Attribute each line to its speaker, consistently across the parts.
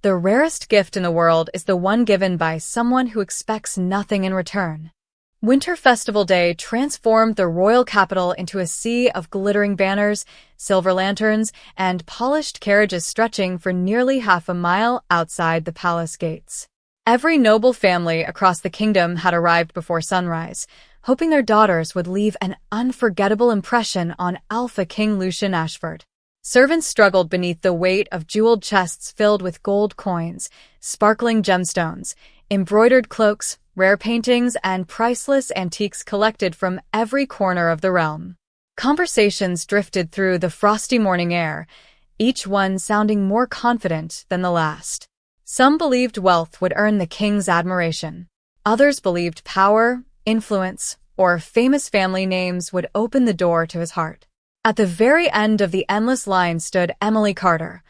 Speaker 1: The rarest gift in the world is the one given by someone who expects nothing in return. Winter Festival Day transformed the royal capital into a sea of glittering banners, silver lanterns, and polished carriages stretching for nearly half a mile outside the palace gates. Every noble family across the kingdom had arrived before sunrise, hoping their daughters would leave an unforgettable impression on Alpha King Lucian Ashford. Servants struggled beneath the weight of jeweled chests filled with gold coins, sparkling gemstones, embroidered cloaks, rare paintings, and priceless antiques collected from every corner of the realm. Conversations drifted through the frosty morning air, each one sounding more confident than the last. Some believed wealth would earn the king's admiration. Others believed power, influence, or famous family names would open the door to his heart. At the very end of the endless line stood Emily Carter,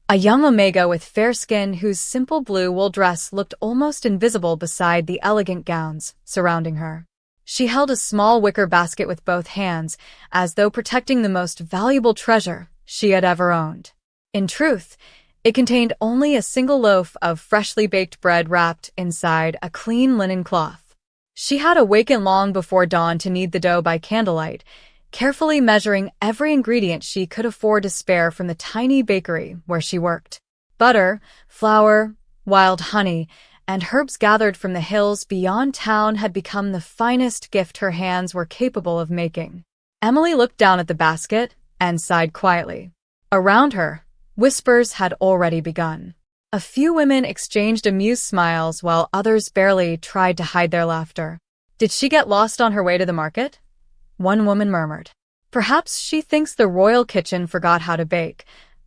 Speaker 1: a young Omega with fair skin whose simple blue wool dress looked almost invisible beside the elegant gowns surrounding her. She held a small wicker basket with both hands, as though protecting the most valuable treasure she had ever owned. In truth, it contained only a single loaf of freshly baked bread wrapped inside a clean linen cloth. She had awakened long before dawn to knead the dough by candlelight, carefully measuring every ingredient she could afford to spare from the tiny bakery where she worked. Butter, flour, wild honey, and herbs gathered from the hills beyond town had become the finest gift her hands were capable of making. Emily looked down at the basket and sighed quietly. Around her, whispers had already begun. A few women exchanged amused smiles while others barely tried to hide their laughter. "Did she get lost on her way to the market?" one woman murmured. "Perhaps she thinks the royal kitchen forgot how to bake,"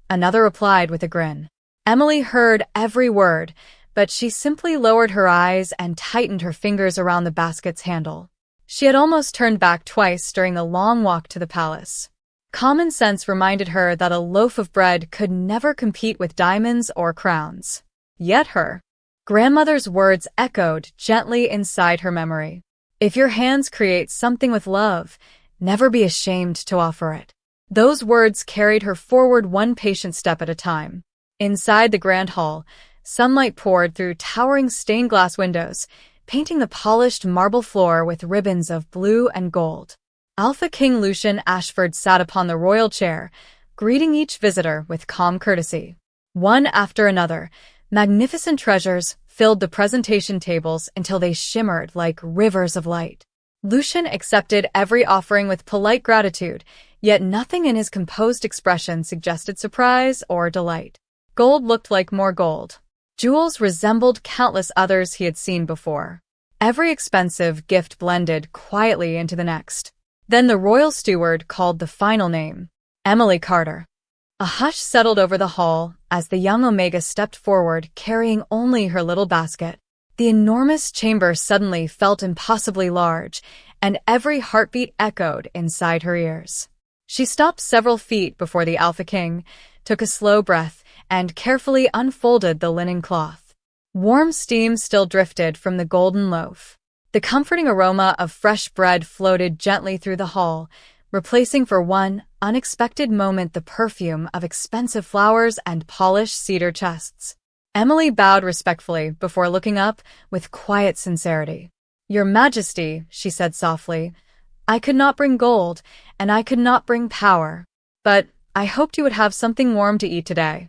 Speaker 1: another replied with a grin. Emily heard every word, but she simply lowered her eyes and tightened her fingers around the basket's handle. She had almost turned back twice during the long walk to the palace. Common sense reminded her that a loaf of bread could never compete with diamonds or crowns. Yet her grandmother's words echoed gently inside her memory. "If your hands create something with love, never be ashamed to offer it." Those words carried her forward one patient step at a time. Inside the grand hall, sunlight poured through towering stained glass windows, painting the polished marble floor with ribbons of blue and gold. Alpha King Lucian Ashford sat upon the royal chair, greeting each visitor with calm courtesy. One after another, magnificent treasures filled the presentation tables until they shimmered like rivers of light. Lucian accepted every offering with polite gratitude, yet nothing in his composed expression suggested surprise or delight. Gold looked like more gold. Jewels resembled countless others he had seen before. Every expensive gift blended quietly into the next. Then the royal steward called the final name, Emily Carter. A hush settled over the hall as the young Omega stepped forward, carrying only her little basket. The enormous chamber suddenly felt impossibly large, and every heartbeat echoed inside her ears. She stopped several feet before the Alpha King, took a slow breath, and carefully unfolded the linen cloth. Warm steam still drifted from the golden loaf. The comforting aroma of fresh bread floated gently through the hall, replacing for one unexpected moment the perfume of expensive flowers and polished cedar chests. Emily bowed respectfully before looking up with quiet sincerity. "Your Majesty," she said softly, "I could not bring gold, and I could not bring power, but I hoped you would have something warm to eat today."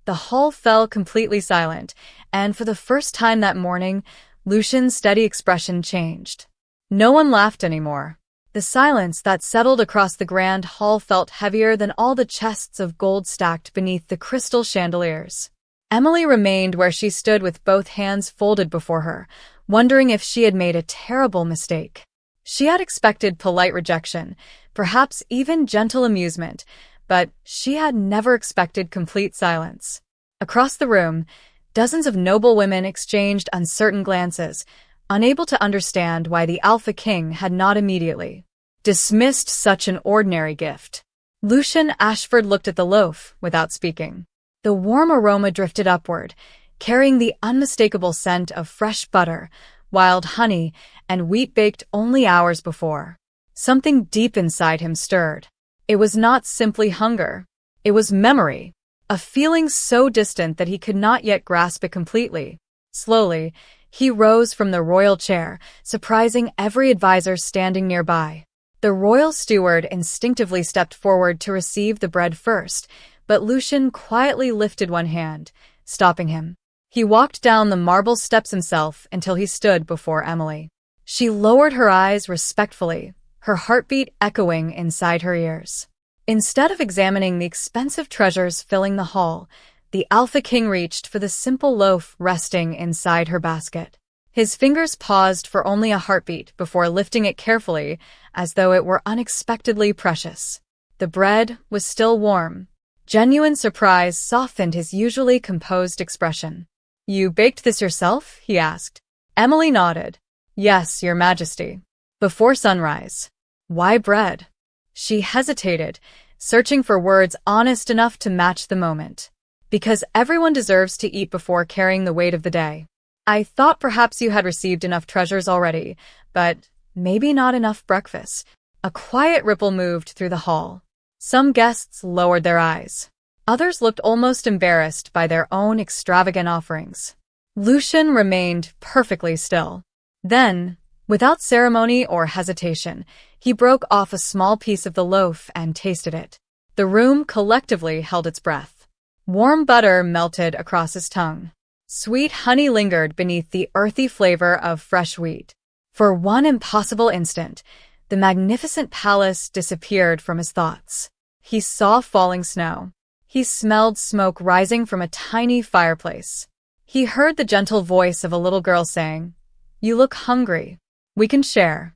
Speaker 1: The hall fell completely silent, and for the first time that morning, Lucian's steady expression changed. No one laughed anymore. The silence that settled across the grand hall felt heavier than all the chests of gold stacked beneath the crystal chandeliers. Emily remained where she stood with both hands folded before her, wondering if she had made a terrible mistake. She had expected polite rejection, perhaps even gentle amusement, but she had never expected complete silence. Across the room, dozens of noble women exchanged uncertain glances, unable to understand why the Alpha King had not immediately dismissed such an ordinary gift. Lucian Ashford looked at the loaf without speaking. The warm aroma drifted upward, carrying the unmistakable scent of fresh butter, wild honey, and wheat baked only hours before. Something deep inside him stirred. It was not simply hunger. It was memory. a feeling so distant that he could not yet grasp it completely. Slowly, he rose from the royal chair, surprising every advisor standing nearby. The royal steward instinctively stepped forward to receive the bread first, but Lucian quietly lifted one hand, stopping him. He walked down the marble steps himself until he stood before Emily. She lowered her eyes respectfully, her heartbeat echoing inside her ears. Instead of examining the expensive treasures filling the hall, the Alpha King reached for the simple loaf resting inside her basket. His fingers paused for only a heartbeat before lifting it carefully, as though it were unexpectedly precious. The bread was still warm. Genuine surprise softened his usually composed expression. "You baked this yourself?" he asked. Emily nodded. "Yes, Your Majesty. Before sunrise." "Why bread?" She hesitated, searching for words honest enough to match the moment. "Because everyone deserves to eat before carrying the weight of the day. I thought perhaps you had received enough treasures already, but maybe not enough breakfast." A quiet ripple moved through the hall. Some guests lowered their eyes. Others looked almost embarrassed by their own extravagant offerings. Lucian remained perfectly still. Then, without ceremony or hesitation, he broke off a small piece of the loaf and tasted it. The room collectively held its breath. Warm butter melted across his tongue. Sweet honey lingered beneath the earthy flavor of fresh wheat. For one impossible instant, the magnificent palace disappeared from his thoughts. He saw falling snow. He smelled smoke rising from a tiny fireplace. He heard the gentle voice of a little girl saying, "You look hungry. We can share."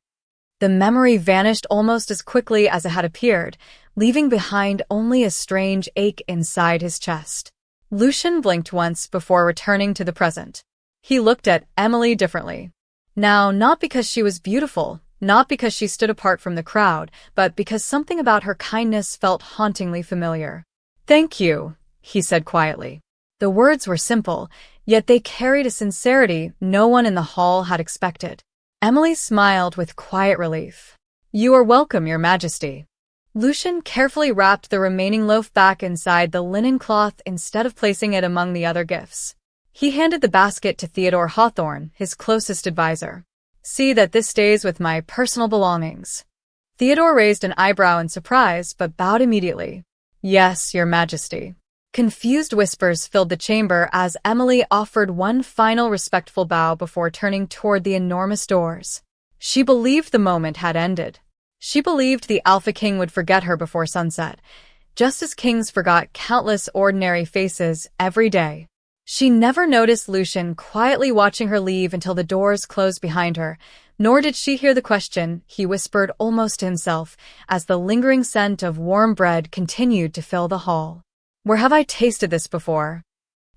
Speaker 1: The memory vanished almost as quickly as it had appeared, leaving behind only a strange ache inside his chest. Lucian blinked once before returning to the present. He looked at Emily differently. Now, not because she was beautiful, not because she stood apart from the crowd, but because something about her kindness felt hauntingly familiar. "Thank you," he said quietly. The words were simple, yet they carried a sincerity no one in the hall had expected. Emily smiled with quiet relief. "You are welcome, Your Majesty." Lucian carefully wrapped the remaining loaf back inside the linen cloth instead of placing it among the other gifts. He handed the basket to Theodore Hawthorne, his closest advisor. "See that this stays with my personal belongings." Theodore raised an eyebrow in surprise, but bowed immediately. "Yes, Your Majesty." Confused whispers filled the chamber as Emily offered one final respectful bow before turning toward the enormous doors. She believed the moment had ended. She believed the Alpha King would forget her before sunset, just as kings forgot countless ordinary faces every day. She never noticed Lucian quietly watching her leave until the doors closed behind her, nor did she hear the question he whispered almost to himself as the lingering scent of warm bread continued to fill the hall. "Where have I tasted this before?"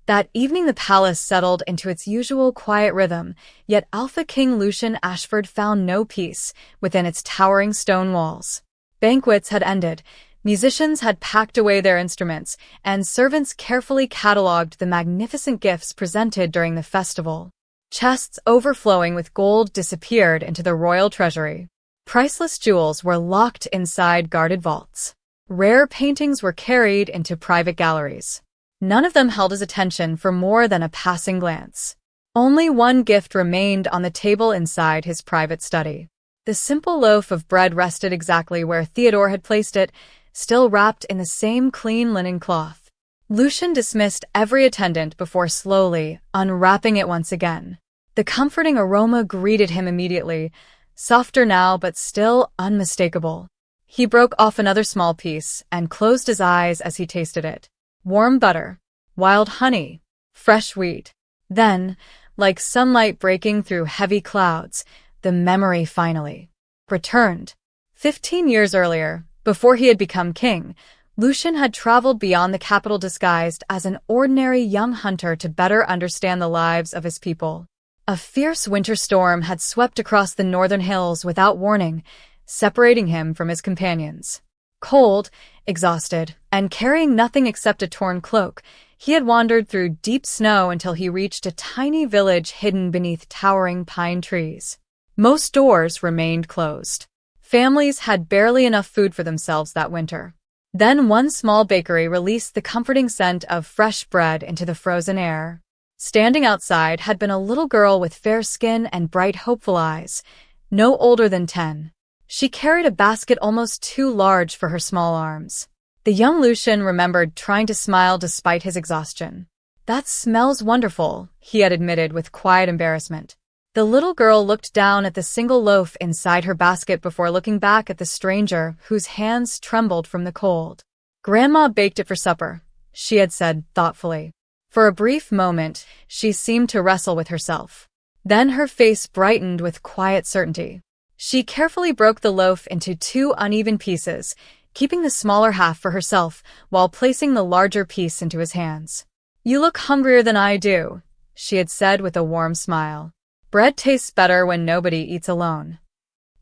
Speaker 1: That evening the palace settled into its usual quiet rhythm, yet Alpha King Lucian Ashford found no peace within its towering stone walls. Banquets had ended, musicians had packed away their instruments, and servants carefully catalogued the magnificent gifts presented during the festival. Chests overflowing with gold disappeared into the royal treasury. Priceless jewels were locked inside guarded vaults. Rare paintings were carried into private galleries. None of them held his attention for more than a passing glance. Only one gift remained on the table inside his private study. The simple loaf of bread rested exactly where Theodore had placed it, still wrapped in the same clean linen cloth. Lucian dismissed every attendant before slowly unwrapping it once again. The comforting aroma greeted him immediately, softer now but still unmistakable. He broke off another small piece and closed his eyes as he tasted it. Warm butter, wild honey, fresh wheat. Then, like sunlight breaking through heavy clouds, the memory finally returned. 15 years earlier, before he had become king, Lucian had traveled beyond the capital disguised as an ordinary young hunter to better understand the lives of his people. A fierce winter storm had swept across the northern hills without warning, separating him from his companions. Cold, exhausted, and carrying nothing except a torn cloak, he had wandered through deep snow until he reached a tiny village hidden beneath towering pine trees. Most doors remained closed. Families had barely enough food for themselves that winter. Then one small bakery released the comforting scent of fresh bread into the frozen air. Standing outside had been a little girl with fair skin and bright, hopeful eyes, no older than 10. She carried a basket almost too large for her small arms. The young Lucian remembered trying to smile despite his exhaustion. "That smells wonderful," he had admitted with quiet embarrassment. The little girl looked down at the single loaf inside her basket before looking back at the stranger whose hands trembled from the cold. "Grandma baked it for supper," she had said thoughtfully. For a brief moment, she seemed to wrestle with herself. Then her face brightened with quiet certainty. She carefully broke the loaf into 2 uneven pieces, keeping the smaller half for herself while placing the larger piece into his hands. "You look hungrier than I do," she had said with a warm smile. "Bread tastes better when nobody eats alone."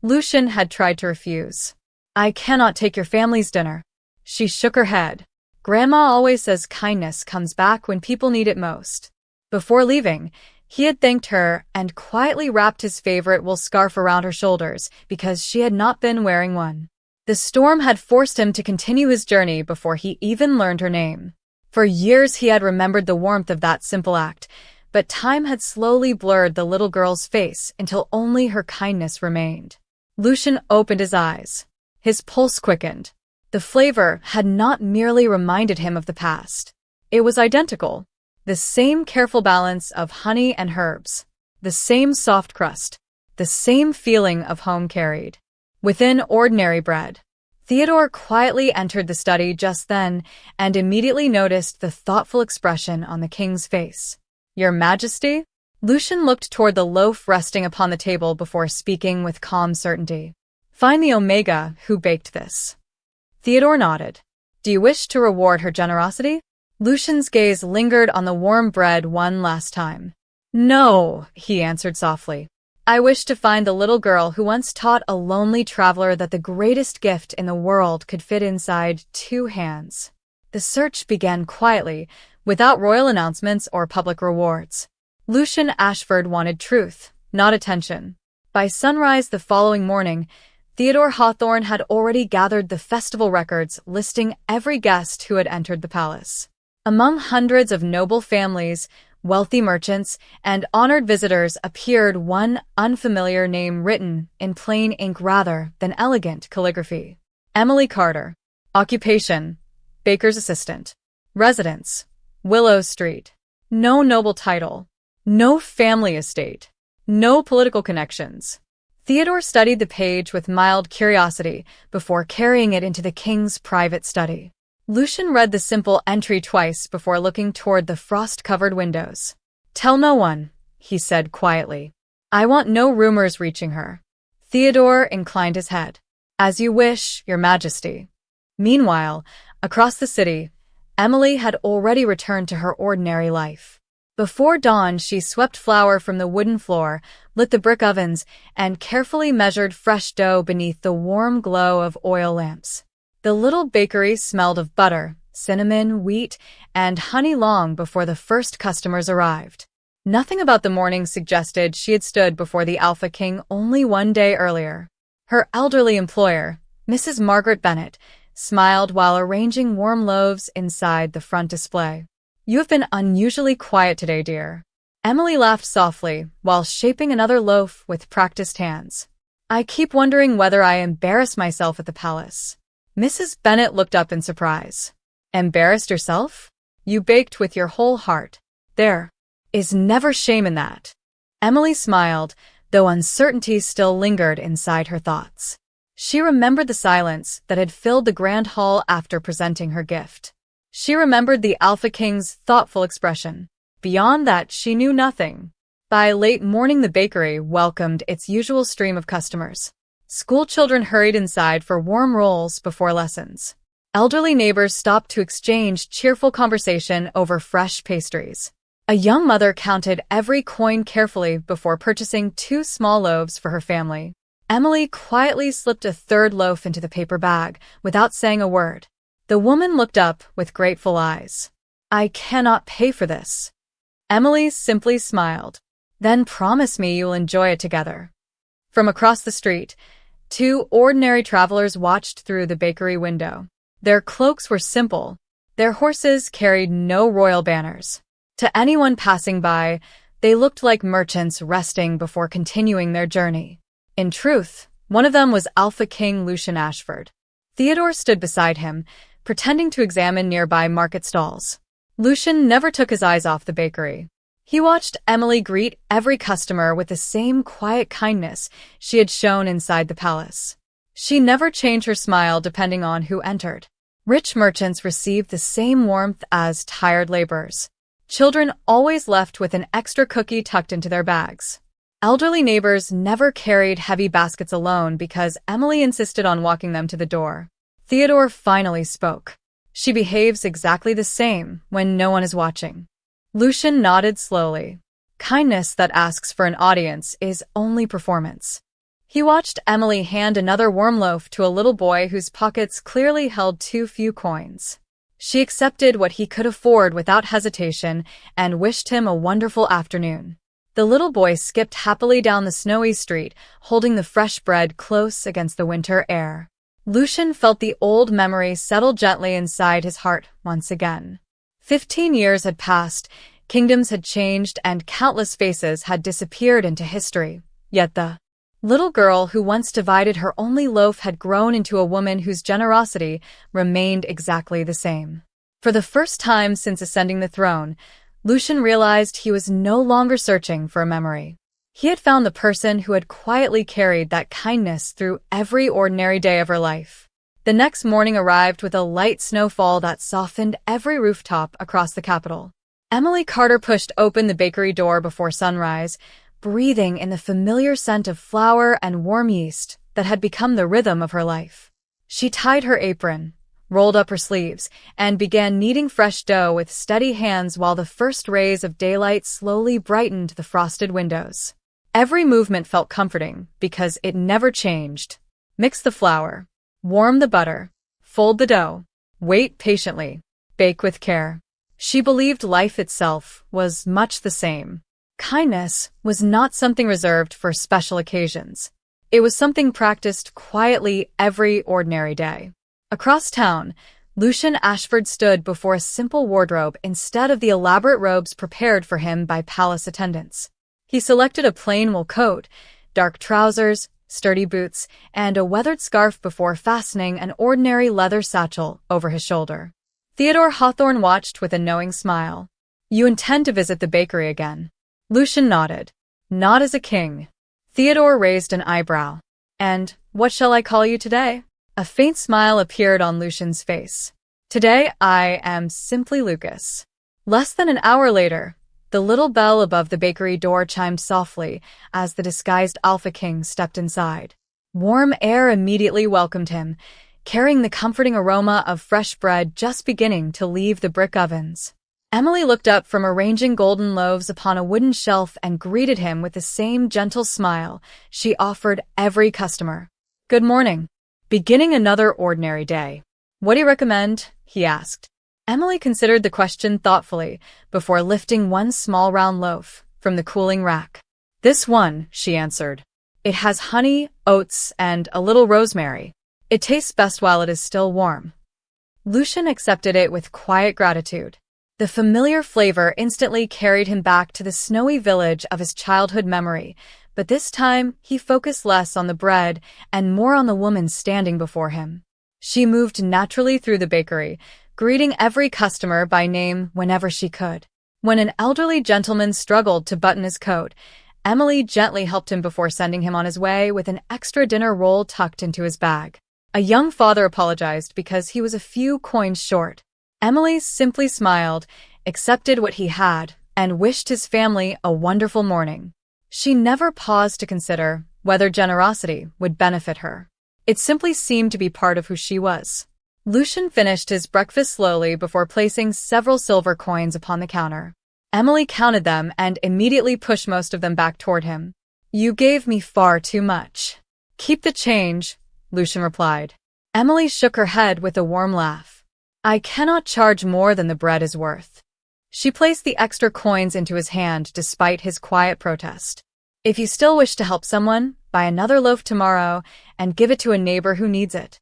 Speaker 1: Lucian had tried to refuse. "I cannot take your family's dinner." She shook her head. "Grandma always says kindness comes back when people need it most." Before leaving, he had thanked her and quietly wrapped his favorite wool scarf around her shoulders because she had not been wearing one. The storm had forced him to continue his journey before he even learned her name. For years he had remembered the warmth of that simple act, but time had slowly blurred the little girl's face until only her kindness remained. Lucian opened his eyes. His pulse quickened. The flavor had not merely reminded him of the past. It was identical. The same careful balance of honey and herbs. The same soft crust. The same feeling of home carried within ordinary bread. Theodore quietly entered the study just then and immediately noticed the thoughtful expression on the king's face. "Your Majesty?" Lucian looked toward the loaf resting upon the table before speaking with calm certainty. "Find the Omega who baked this." Theodore nodded. "Do you wish to reward her generosity?" Lucian's gaze lingered on the warm bread one last time. "No," he answered softly. "I wish to find the little girl who once taught a lonely traveler that the greatest gift in the world could fit inside 2 hands." The search began quietly, without royal announcements or public rewards. Lucian Ashford wanted truth, not attention. By sunrise the following morning, Theodore Hawthorne had already gathered the festival records listing every guest who had entered the palace. Among hundreds of noble families, wealthy merchants, and honored visitors appeared one unfamiliar name written in plain ink rather than elegant calligraphy. Emily Carter. Occupation: baker's assistant. Residence: Willow Street. No noble title. No family estate. No political connections. Theodore studied the page with mild curiosity before carrying it into the king's private study. Lucian read the simple entry twice before looking toward the frost-covered windows. "Tell no one," he said quietly. "I want no rumors reaching her." Theodore inclined his head. "As you wish, Your Majesty." Meanwhile, across the city, Emily had already returned to her ordinary life. Before dawn, she swept flour from the wooden floor, lit the brick ovens, and carefully measured fresh dough beneath the warm glow of oil lamps. The little bakery smelled of butter, cinnamon, wheat, and honey long before the first customers arrived. Nothing about the morning suggested she had stood before the Alpha King only one day earlier. Her elderly employer, Mrs. Margaret Bennet, smiled while arranging warm loaves inside the front display. "You have been unusually quiet today, dear." Emily laughed softly while shaping another loaf with practiced hands. "I keep wondering whether I embarrass myself at the palace." Mrs. Bennet looked up in surprise. "Embarrassed yourself? You baked with your whole heart. There is never shame in that." Emily smiled, though uncertainty still lingered inside her thoughts. She remembered the silence that had filled the grand hall after presenting her gift. She remembered the Alpha King's thoughtful expression. Beyond that, she knew nothing. By late morning, the bakery welcomed its usual stream of customers. School children hurried inside for warm rolls before lessons. Elderly neighbors stopped to exchange cheerful conversation over fresh pastries. A young mother counted every coin carefully before purchasing 2 small loaves for her family. Emily quietly slipped a 3rd loaf into the paper bag without saying a word. The woman looked up with grateful eyes. "I cannot pay for this." Emily simply smiled. "Then promise me you'll enjoy it together." From across the street, 2 ordinary travelers watched through the bakery window. Their cloaks were simple. Their horses carried no royal banners. To anyone passing by, they looked like merchants resting before continuing their journey. In truth, one of them was Alpha King Lucian Ashford. Theodore stood beside him, pretending to examine nearby market stalls. Lucian never took his eyes off the bakery. He watched Emily greet every customer with the same quiet kindness she had shown inside the palace. She never changed her smile depending on who entered. Rich merchants received the same warmth as tired laborers. Children always left with an extra cookie tucked into their bags. Elderly neighbors never carried heavy baskets alone because Emily insisted on walking them to the door. Theodore finally spoke. She behaves exactly the same when no one is watching. Lucian nodded slowly. Kindness that asks for an audience is only performance. He watched Emily hand another warm loaf to a little boy whose pockets clearly held too few coins. She accepted what he could afford without hesitation and wished him a wonderful afternoon. The little boy skipped happily down the snowy street, holding the fresh bread close against the winter air. Lucian felt the old memory settle gently inside his heart once again. 15 years had passed, kingdoms had changed, and countless faces had disappeared into history. Yet the little girl who once divided her only loaf had grown into a woman whose generosity remained exactly the same. For the first time since ascending the throne, Lucian realized he was no longer searching for a memory. He had found the person who had quietly carried that kindness through every ordinary day of her life. The next morning arrived with a light snowfall that softened every rooftop across the capital. Emily Carter pushed open the bakery door before sunrise, breathing in the familiar scent of flour and warm yeast that had become the rhythm of her life. She tied her apron, rolled up her sleeves, and began kneading fresh dough with steady hands while the first rays of daylight slowly brightened the frosted windows. Every movement felt comforting because it never changed. Mix the flour. Warm the butter. Fold the dough. Wait patiently. Bake with care. She believed life itself was much the same. Kindness was not something reserved for special occasions. It was something practiced quietly every ordinary day. Across town, Lucian Ashford stood before a simple wardrobe instead of the elaborate robes prepared for him by palace attendants. He selected a plain wool coat, dark trousers, sturdy boots, and a weathered scarf before fastening an ordinary leather satchel over his shoulder. Theodore Hawthorne watched with a knowing smile. "You intend to visit the bakery again?" Lucian nodded. "Not as a king." Theodore raised an eyebrow. "And what shall I call you today?" A faint smile appeared on Lucian's face. "Today I am simply Lucas." Less than an hour later, the little bell above the bakery door chimed softly as the disguised Alpha King stepped inside. Warm air immediately welcomed him, carrying the comforting aroma of fresh bread just beginning to leave the brick ovens. Emily looked up from arranging golden loaves upon a wooden shelf and greeted him with the same gentle smile she offered every customer. "Good morning. Beginning another ordinary day. What do you recommend?" he asked. Emily considered the question thoughtfully before lifting one small round loaf from the cooling rack. "This one," she answered. "It has honey, oats, and a little rosemary. It tastes best while it is still warm." Lucian accepted it with quiet gratitude. The familiar flavor instantly carried him back to the snowy village of his childhood memory, but this time he focused less on the bread and more on the woman standing before him. She moved naturally through the bakery, greeting every customer by name whenever she could. When an elderly gentleman struggled to button his coat, Emily gently helped him before sending him on his way with an extra dinner roll tucked into his bag. A young father apologized because he was a few coins short. Emily simply smiled, accepted what he had, and wished his family a wonderful morning. She never paused to consider whether generosity would benefit her. It simply seemed to be part of who she was. Lucian finished his breakfast slowly before placing several silver coins upon the counter. Emily counted them and immediately pushed most of them back toward him. "You gave me far too much." "Keep the change," Lucian replied. Emily shook her head with a warm laugh. "I cannot charge more than the bread is worth." She placed the extra coins into his hand despite his quiet protest. "If you still wish to help someone, buy another loaf tomorrow and give it to a neighbor who needs it."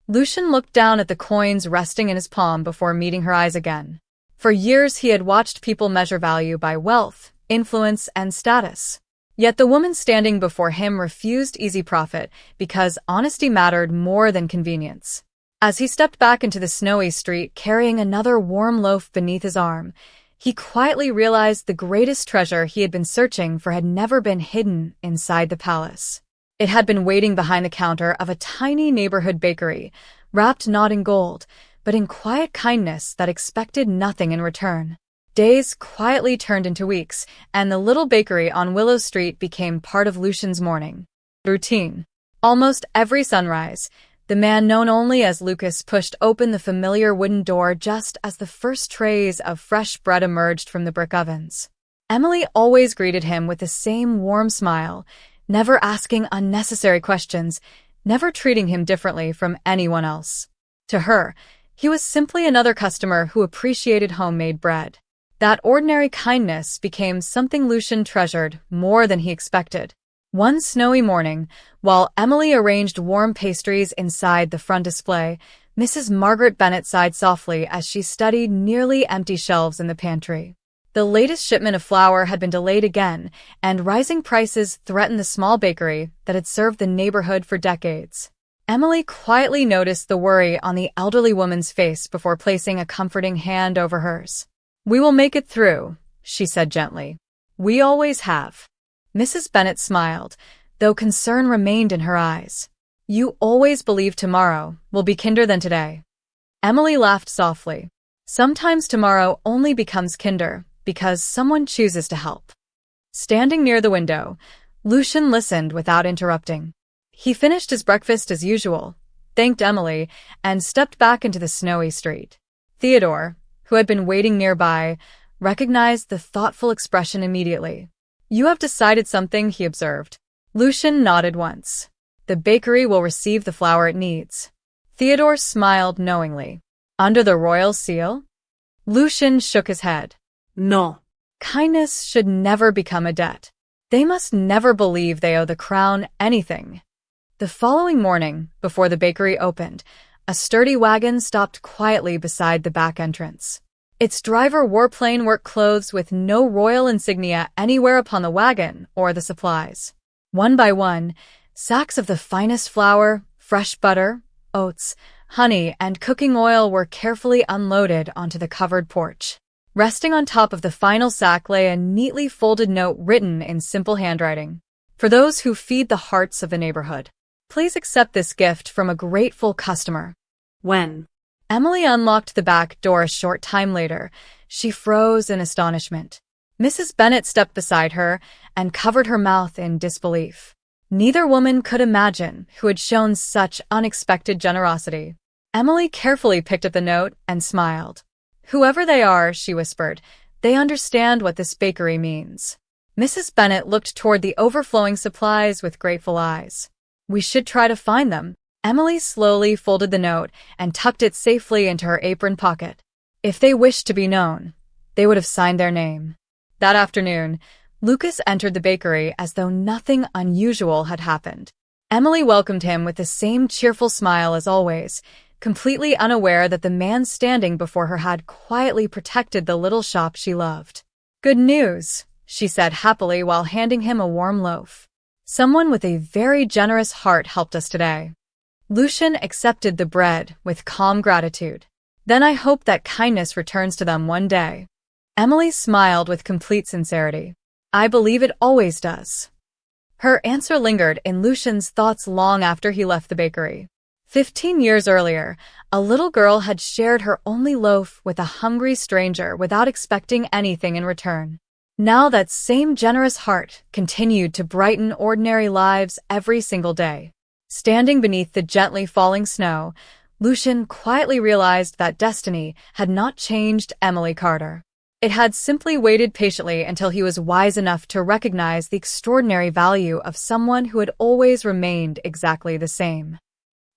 Speaker 1: Lucian looked down at the coins resting in his palm before meeting her eyes again. For years he had watched people measure value by wealth, influence, and status. Yet the woman standing before him refused easy profit because honesty mattered more than convenience. As he stepped back into the snowy street carrying another warm loaf beneath his arm, he quietly realized the greatest treasure he had been searching for had never been hidden inside the palace. It had been waiting behind the counter of a tiny neighborhood bakery, wrapped not in gold, but in quiet kindness that expected nothing in return. Days quietly turned into weeks, and the little bakery on Willow Street became part of Lucian's morning routine. Almost every sunrise, the man known only as Lucas pushed open the familiar wooden door just as the first trays of fresh bread emerged from the brick ovens. Emily always greeted him with the same warm smile, never asking unnecessary questions, never treating him differently from anyone else. To her, he was simply another customer who appreciated homemade bread. That ordinary kindness became something Lucian treasured more than he expected. One snowy morning, while Emily arranged warm pastries inside the front display, Mrs. Margaret Bennet sighed softly as she studied nearly empty shelves in the pantry. The latest shipment of flour had been delayed again, and rising prices threatened the small bakery that had served the neighborhood for decades. Emily quietly noticed the worry on the elderly woman's face before placing a comforting hand over hers. "We will make it through," she said gently. "We always have." Mrs. Bennet smiled, though concern remained in her eyes. "You always believe tomorrow will be kinder than today." Emily laughed softly. "Sometimes tomorrow only becomes kinder because someone chooses to help." Standing near the window, Lucian listened without interrupting. He finished his breakfast as usual, thanked Emily, and stepped back into the snowy street. Theodore, who had been waiting nearby, recognized the thoughtful expression immediately. "You have decided something," he observed. Lucian nodded once. "The bakery will receive the flour it needs." Theodore smiled knowingly. "Under the royal seal?" Lucian shook his head.
Speaker 2: No.
Speaker 1: Kindness should never become a debt. They must never believe they owe the crown anything. The following morning, before the bakery opened, a sturdy wagon stopped quietly beside the back entrance. Its driver wore plain work clothes with no royal insignia anywhere upon the wagon or the supplies. One by one, sacks of the finest flour, fresh butter, oats, honey, and cooking oil were carefully unloaded onto the covered porch. Resting on top of the final sack lay a neatly folded note written in simple handwriting. "For those who feed the hearts of the neighborhood. Please accept this gift from a grateful customer."
Speaker 2: When?
Speaker 1: Emily unlocked the back door a short time later. She froze in astonishment. Mrs. Bennet stepped beside her and covered her mouth in disbelief. Neither woman could imagine who had shown such unexpected generosity. Emily carefully picked up the note and smiled. "Whoever they are," she whispered, "they understand what this bakery means." Mrs. Bennet looked toward the overflowing supplies with grateful eyes. "We should try to find them." Emily slowly folded the note and tucked it safely into her apron pocket. If they wished to be known, they would have signed their name. That afternoon, Lucas entered the bakery as though nothing unusual had happened. Emily welcomed him with the same cheerful smile as always, completely unaware that the man standing before her had quietly protected the little shop she loved. "Good news," she said happily while handing him a warm loaf. "Someone with a very generous heart helped us today." Lucian accepted the bread with calm gratitude. "Then I hope that kindness returns to them one day." Emily smiled with complete sincerity. "I believe it always does." Her answer lingered in Lucian's thoughts long after he left the bakery. 15 years earlier, a little girl had shared her only loaf with a hungry stranger without expecting anything in return. Now that same generous heart continued to brighten ordinary lives every single day. Standing beneath the gently falling snow, Lucian quietly realized that destiny had not changed Emily Carter. It had simply waited patiently until he was wise enough to recognize the extraordinary value of someone who had always remained exactly the same.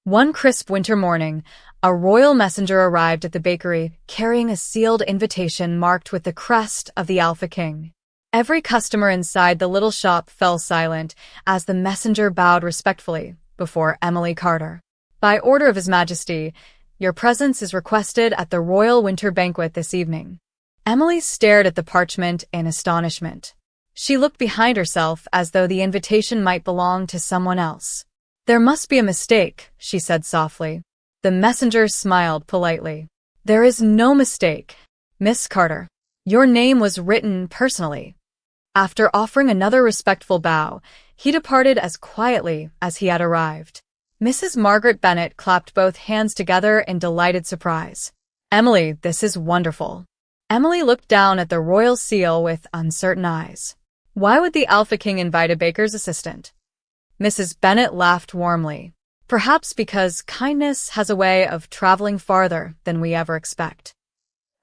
Speaker 1: One crisp winter morning, a royal messenger arrived at the bakery carrying a sealed invitation marked with the crest of the Alpha King. Every customer inside the little shop fell silent as the messenger bowed respectfully before Emily Carter. By order of His Majesty, your presence is requested at the royal winter banquet this evening. Emily stared at the parchment in astonishment. She looked behind herself as though the invitation might belong to someone else. There must be a mistake, she said softly. The messenger smiled politely. There is no mistake, Miss Carter. Your name was written personally. After offering another respectful bow, he departed as quietly as he had arrived. Mrs. Margaret Bennet clapped both hands together in delighted surprise. Emily, this is wonderful. Emily looked down at the royal seal with uncertain eyes. Why would the Alpha King invite a baker's assistant? Mrs. Bennet laughed warmly. Perhaps because kindness has a way of traveling farther than we ever expect.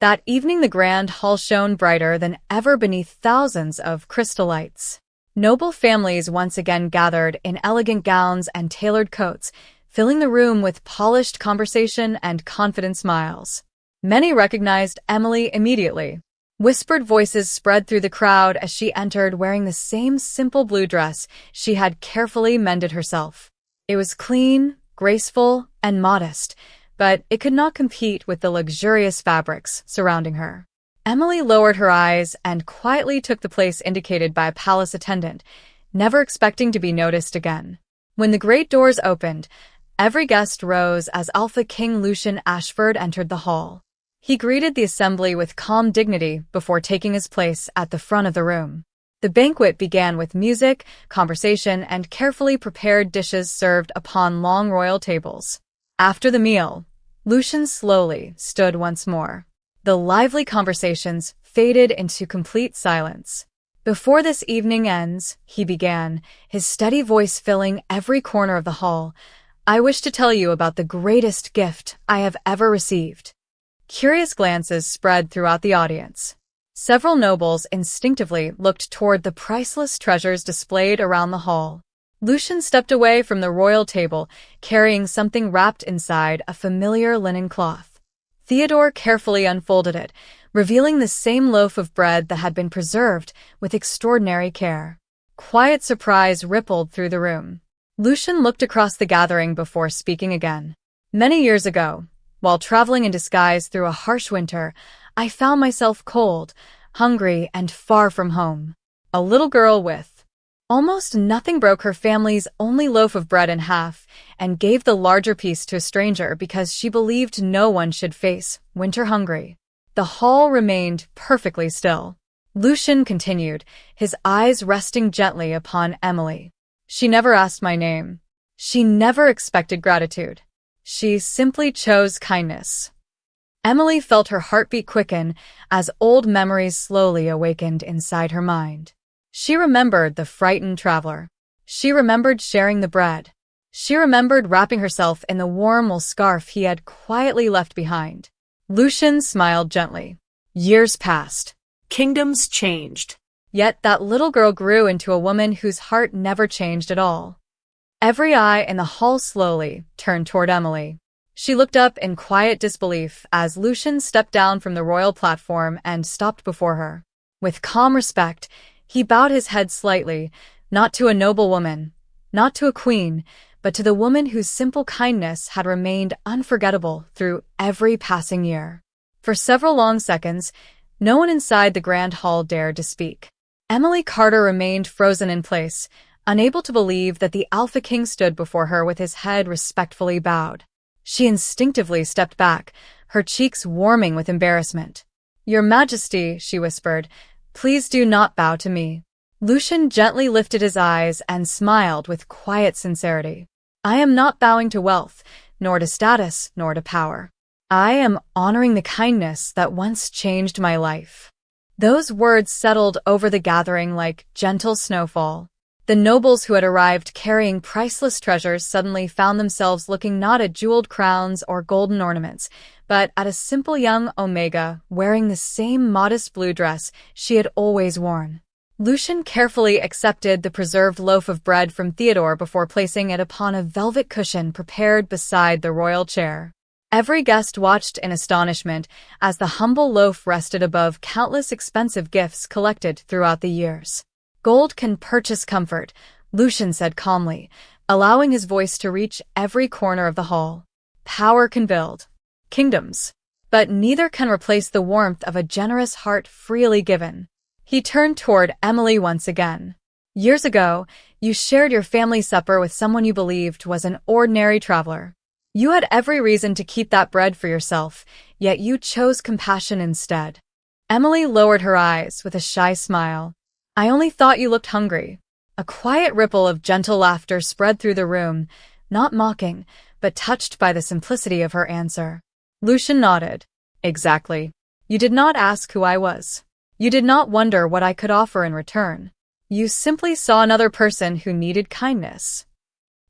Speaker 1: That evening the grand hall shone brighter than ever beneath thousands of crystal lights. Noble families once again gathered in elegant gowns and tailored coats, filling the room with polished conversation and confident smiles. Many recognized Emily immediately. Whispered voices spread through the crowd as she entered wearing the same simple blue dress she had carefully mended herself. It was clean, graceful, and modest, but it could not compete with the luxurious fabrics surrounding her. Emily lowered her eyes and quietly took the place indicated by a palace attendant, never expecting to be noticed again. When the great doors opened, every guest rose as Alpha King Lucian Ashford entered the hall. He greeted the assembly with calm dignity before taking his place at the front of the room. The banquet began with music, conversation, and carefully prepared dishes served upon long royal tables. After the meal, Lucian slowly stood once more. The lively conversations faded into complete silence. Before this evening ends, he began, his steady voice filling every corner of the hall, I wish to tell you about the greatest gift I have ever received. Curious glances spread throughout the audience. Several nobles instinctively looked toward the priceless treasures displayed around the hall. Lucian stepped away from the royal table, carrying something wrapped inside a familiar linen cloth. Theodore carefully unfolded it, revealing the same loaf of bread that had been preserved with extraordinary care. Quiet surprise rippled through the room. Lucian looked across the gathering before speaking again. Many years ago, while traveling in disguise through a harsh winter, I found myself cold, hungry, and far from home. A little girl with almost nothing broke her family's only loaf of bread in half and gave the larger piece to a stranger because she believed no one should face winter hungry. The hall remained perfectly still. Lucian continued, his eyes resting gently upon Emily. She never asked my name. She never expected gratitude. She simply chose kindness. Emily felt her heartbeat quicken as old memories slowly awakened inside her mind. She remembered the frightened traveler. She remembered sharing the bread. She remembered wrapping herself in the warm wool scarf he had quietly left behind. Lucian smiled gently. Years passed.
Speaker 2: Kingdoms changed.
Speaker 1: Yet that little girl grew into a woman whose heart never changed at all. Every eye in the hall slowly turned toward Emily. She looked up in quiet disbelief as Lucian stepped down from the royal platform and stopped before her. With calm respect, he bowed his head slightly, not to a noble woman, not to a queen, but to the woman whose simple kindness had remained unforgettable through every passing year. For several long seconds, no one inside the grand hall dared to speak. Emily Carter remained frozen in place, unable to believe that the Alpha King stood before her with his head respectfully bowed. She instinctively stepped back, her cheeks warming with embarrassment. Your Majesty, she whispered, please do not bow to me. Lucian gently lifted his eyes and smiled with quiet sincerity. I am not bowing to wealth, nor to status, nor to power. I am honoring the kindness that once changed my life. Those words settled over the gathering like gentle snowfall. The nobles who had arrived carrying priceless treasures suddenly found themselves looking not at jeweled crowns or golden ornaments, but at a simple young Omega wearing the same modest blue dress she had always worn. Lucian carefully accepted the preserved loaf of bread from Theodore before placing it upon a velvet cushion prepared beside the royal chair. Every guest watched in astonishment as the humble loaf rested above countless expensive gifts collected throughout the years. Gold can purchase comfort, Lucian said calmly, allowing his voice to reach every corner of the hall. Power can build kingdoms, but neither can replace the warmth of a generous heart freely given. He turned toward Emily once again. Years ago, you shared your family supper with someone you believed was an ordinary traveler. You had every reason to keep that bread for yourself, yet you chose compassion instead. Emily lowered her eyes with a shy smile. I only thought you looked hungry. A quiet ripple of gentle laughter spread through the room, not mocking, but touched by the simplicity of her answer. Lucian nodded. Exactly. You did not ask who I was. You did not wonder what I could offer in return. You simply saw another person who needed kindness.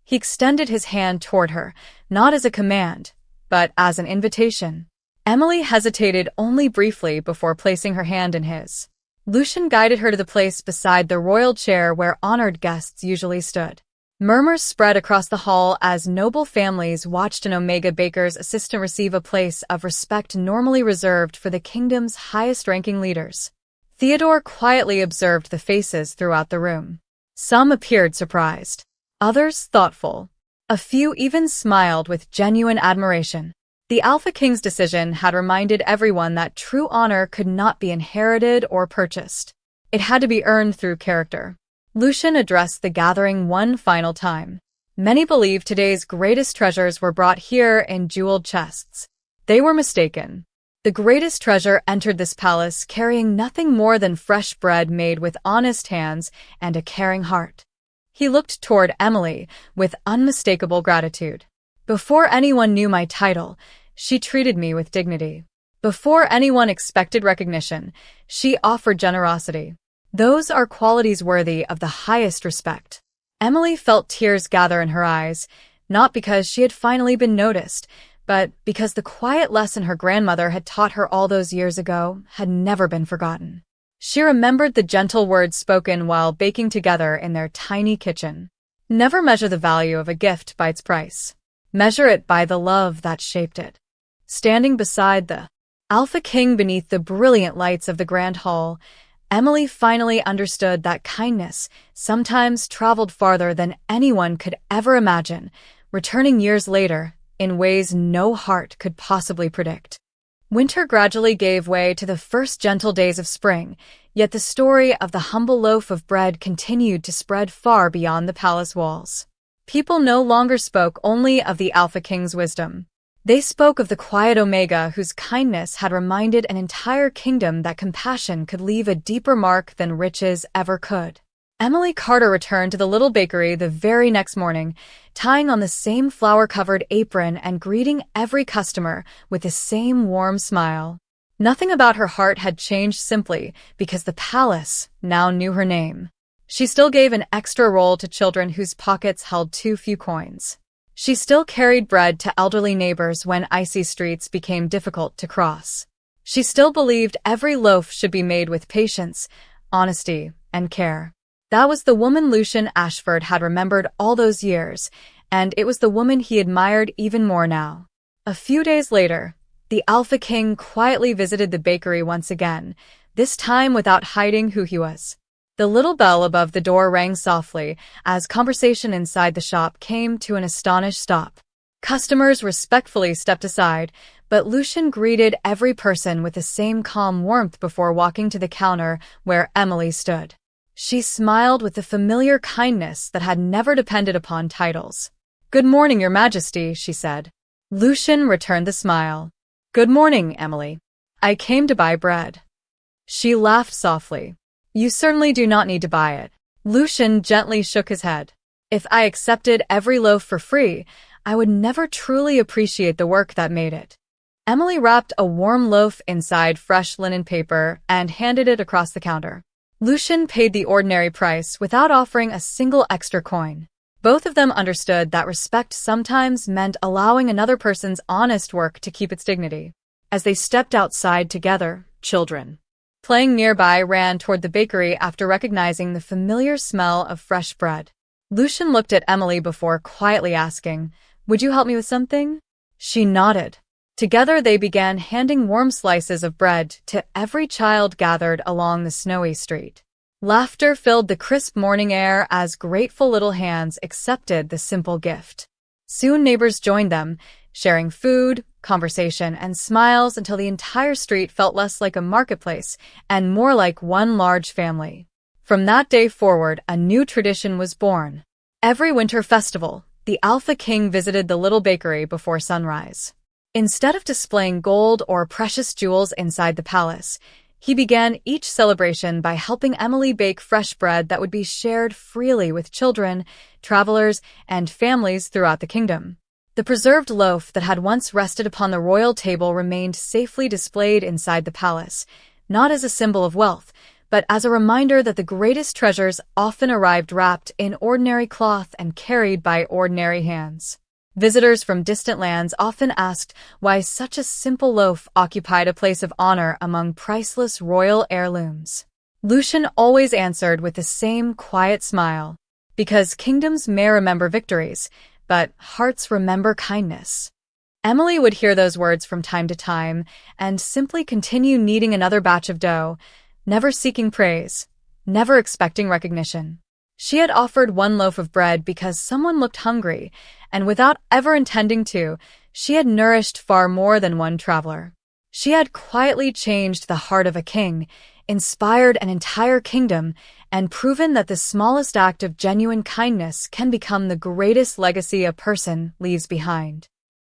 Speaker 1: He extended his hand toward her, not as a command, but as an invitation. Emily hesitated only briefly before placing her hand in his. Lucian guided her to the place beside the royal chair where honored guests usually stood. Murmurs spread across the hall as noble families watched an Omega baker's assistant receive a place of respect normally reserved for the kingdom's highest-ranking leaders. Theodore quietly observed the faces throughout the room. Some appeared surprised, others thoughtful. A few even smiled with genuine admiration. The Alpha King's decision had reminded everyone that true honor could not be inherited or purchased. It had to be earned through character. Lucian addressed the gathering one final time. Many believe today's greatest treasures were brought here in jeweled chests. They were mistaken. The greatest treasure entered this palace carrying nothing more than fresh bread made with honest hands and a caring heart. He looked toward Emily with unmistakable gratitude. Before anyone knew my title, she treated me with dignity. Before anyone expected recognition, she offered generosity. Those are qualities worthy of the highest respect. Emily felt tears gather in her eyes, not because she had finally been noticed, but because the quiet lesson her grandmother had taught her all those years ago had never been forgotten. She remembered the gentle words spoken while baking together in their tiny kitchen. Never measure the value of a gift by its price. Measure it by the love that shaped it. Standing beside the Alpha King beneath the brilliant lights of the Grand Hall, Emily finally understood that kindness sometimes traveled farther than anyone could ever imagine, returning years later in ways no heart could possibly predict. Winter gradually gave way to the first gentle days of spring, yet the story of the humble loaf of bread continued to spread far beyond the palace walls. People no longer spoke only of the Alpha King's wisdom. They spoke of the quiet Omega whose kindness had reminded an entire kingdom that compassion could leave a deeper mark than riches ever could. Emily Carter returned to the little bakery the very next morning, tying on the same flower-covered apron and greeting every customer with the same warm smile. Nothing about her heart had changed simply because the palace now knew her name. She still gave an extra roll to children whose pockets held too few coins. She still carried bread to elderly neighbors when icy streets became difficult to cross. She still believed every loaf should be made with patience, honesty, and care. That was the woman Lucian Ashford had remembered all those years, and it was the woman he admired even more now. A few days later, the Alpha King quietly visited the bakery once again, this time without hiding who he was. The little bell above the door rang softly as conversation inside the shop came to an astonished stop. Customers respectfully stepped aside, but Lucian greeted every person with the same calm warmth before walking to the counter where Emily stood. She smiled with the familiar kindness that had never depended upon titles. "Good morning, Your Majesty," she said. Lucian returned the smile. "Good morning, Emily. I came to buy bread." She laughed softly. "You certainly do not need to buy it." Lucian gently shook his head. "If I accepted every loaf for free, I would never truly appreciate the work that made it." Emily wrapped a warm loaf inside fresh linen paper and handed it across the counter. Lucian paid the ordinary price without offering a single extra coin. Both of them understood that respect sometimes meant allowing another person's honest work to keep its dignity. As they stepped outside together, children playing nearby ran toward the bakery after recognizing the familiar smell of fresh bread. Lucian looked at Emily before quietly asking, "Would you help me with something?" She nodded. Together they began handing warm slices of bread to every child gathered along the snowy street. Laughter filled the crisp morning air as grateful little hands accepted the simple gift. Soon neighbors joined them, sharing food, conversation, and smiles until the entire street felt less like a marketplace and more like one large family. From that day forward, a new tradition was born. Every winter festival, the Alpha King visited the little bakery before sunrise. Instead of displaying gold or precious jewels inside the palace, he began each celebration by helping Emily bake fresh bread that would be shared freely with children, travelers, and families throughout the kingdom. The preserved loaf that had once rested upon the royal table remained safely displayed inside the palace, not as a symbol of wealth, but as a reminder that the greatest treasures often arrived wrapped in ordinary cloth and carried by ordinary hands. Visitors from distant lands often asked why such a simple loaf occupied a place of honor among priceless royal heirlooms. Lucian always answered with the same quiet smile, because kingdoms may remember victories, but hearts remember kindness. Emily would hear those words from time to time and simply continue kneading another batch of dough, never seeking praise, never expecting recognition. She had offered one loaf of bread because someone looked hungry, and without ever intending to, she had nourished far more than one traveler. She had quietly changed the heart of a king, inspired an entire kingdom, and proven that the smallest act of genuine kindness can become the greatest legacy a person leaves behind.